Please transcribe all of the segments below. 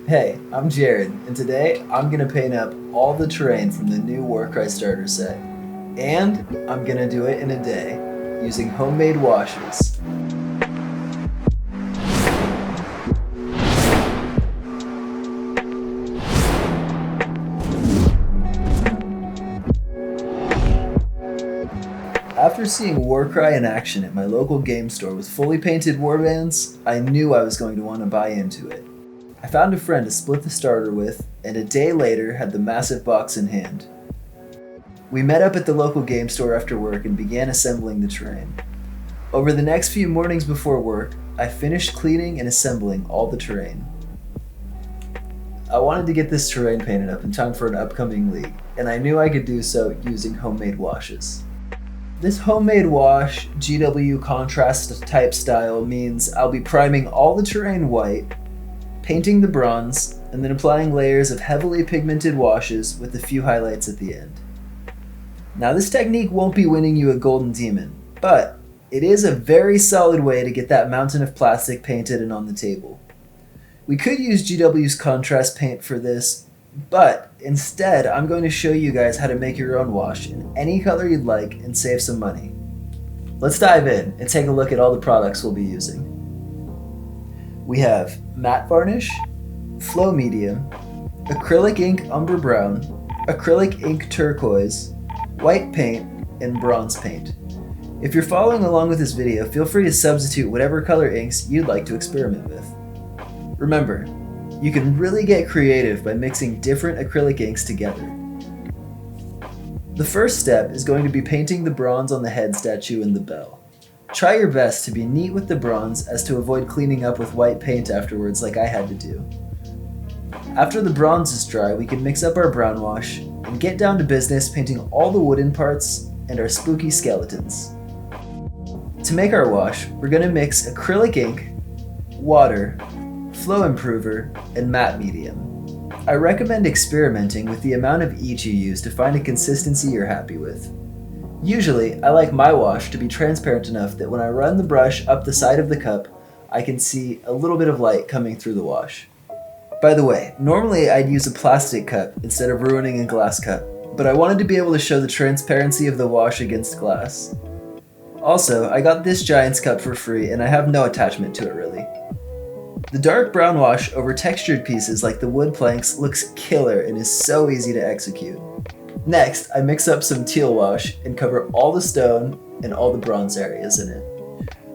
Hey, I'm Jared, and today I'm gonna paint up all the terrain from the new Warcry starter set. And I'm gonna do it in a day, using homemade washes. After seeing Warcry in action at my local game store with fully painted warbands, I knew I was going to want to buy into it. I found a friend to split the starter with, and a day later had the massive box in hand. We met up at the local game store after work and began assembling the terrain. Over the next few mornings before work, I finished cleaning and assembling all the terrain. I wanted to get this terrain painted up in time for an upcoming league, and I knew I could do so using homemade washes. This homemade wash, GW contrast type style, means I'll be priming all the terrain white, painting the bronze, and then applying layers of heavily pigmented washes with a few highlights at the end. Now this technique won't be winning you a golden demon, but it is a very solid way to get that mountain of plastic painted and on the table. We could use GW's contrast paint for this, but instead I'm going to show you guys how to make your own wash in any color you'd like and save some money. Let's dive in and take a look at all the products we'll be using. We have matte varnish, flow medium, acrylic ink umber brown, acrylic ink turquoise, white paint, and bronze paint. If you're following along with this video, feel free to substitute whatever color inks you'd like to experiment with. Remember, you can really get creative by mixing different acrylic inks together. The first step is going to be painting the bronze on the head statue and the bell. Try your best to be neat with the bronze as to avoid cleaning up with white paint afterwards like I had to do. After the bronze is dry, we can mix up our brown wash and get down to business painting all the wooden parts and our spooky skeletons. To make our wash, we're going to mix acrylic ink, water, flow improver, and matte medium. I recommend experimenting with the amount of each you use to find a consistency you're happy with. Usually, I like my wash to be transparent enough that when I run the brush up the side of the cup, I can see a little bit of light coming through the wash. By the way, normally I'd use a plastic cup instead of ruining a glass cup, but I wanted to be able to show the transparency of the wash against glass. Also, I got this Giant's cup for free and I have no attachment to it really. The dark brown wash over textured pieces like the wood planks looks killer and is so easy to execute. Next, I mix up some teal wash and cover all the stone and all the bronze areas in it.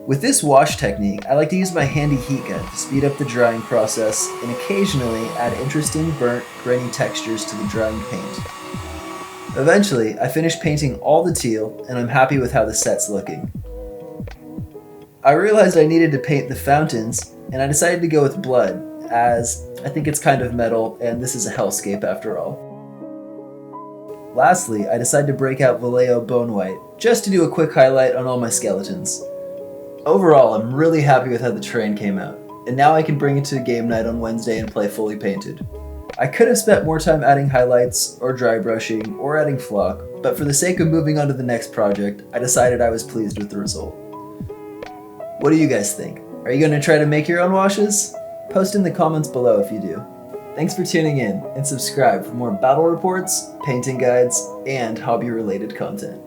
With this wash technique, I like to use my handy heat gun to speed up the drying process and occasionally add interesting burnt, grainy textures to the drying paint. Eventually, I finish painting all the teal and I'm happy with how the set's looking. I realized I needed to paint the fountains and I decided to go with blood, as I think it's kind of metal and this is a hellscape after all. Lastly, I decided to break out Vallejo Bone White, just to do a quick highlight on all my skeletons. Overall, I'm really happy with how the terrain came out, and now I can bring it to game night on Wednesday and play fully painted. I could have spent more time adding highlights, or dry brushing, or adding flock, but for the sake of moving on to the next project, I decided I was pleased with the result. What do you guys think? Are you going to try to make your own washes? Post in the comments below if you do. Thanks for tuning in, and subscribe for more battle reports, painting guides, and hobby-related content.